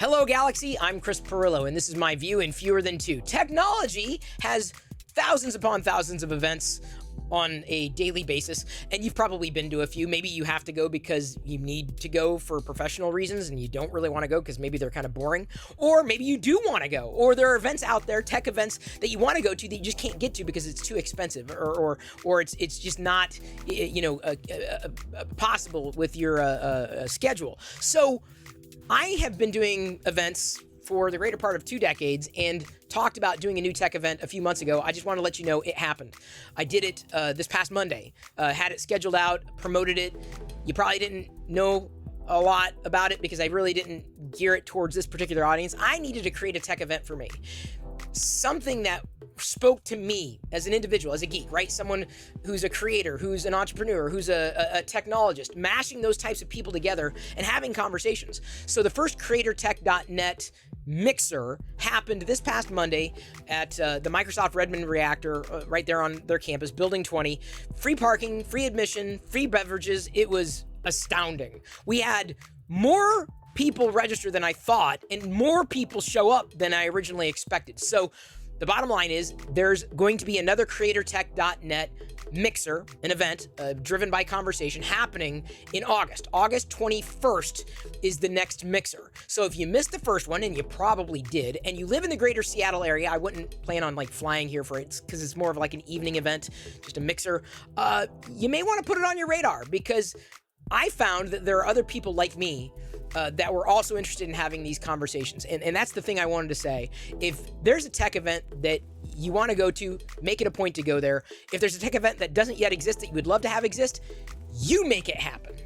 Hello, Galaxy. I'm Chris Perillo, and this is my view in fewer than two. Technology has thousands upon thousands of events on a daily basis, and you've probably been to a few. Maybe you have to go because you need to go for professional reasons and you don't really want to go because maybe they're kind of boring, or maybe you do want to go, or there are events out there, tech events that you want to go to that you just can't get to because it's too expensive, or it's just not possible with your schedule. So I have been doing events for the greater part of 2 decades and talked about doing a new tech event a few months ago. I just want to let you know it happened. I did it this past Monday, had it scheduled out, promoted it. You probably didn't know a lot about it because I really didn't gear it towards this particular audience. I needed to create a tech event for me. Something that spoke to me as an individual, as a geek, right? Someone who's a creator, who's an entrepreneur, who's a technologist, mashing those types of people together and having conversations. So the first CreatorTech.net mixer happened this past Monday at the Microsoft Redmond Reactor right there on their campus, Building 20. Free parking, free admission, free beverages. It was astounding. We had more people register than I thought, and more people show up than I originally expected. So the bottom line is there's going to be another CreatorTech.net mixer, an event driven by conversation happening in August. August 21st is the next mixer. So if you missed the first one, and you probably did, and you live in the greater Seattle area, I wouldn't plan on flying here for it because it's more of an evening event, just a mixer. You may want to put it on your radar because I found that there are other people like me that were also interested in having these conversations. And that's the thing I wanted to say. If there's a tech event that you want to go to, make it a point to go there. If there's a tech event that doesn't yet exist that you would love to have exist, you make it happen.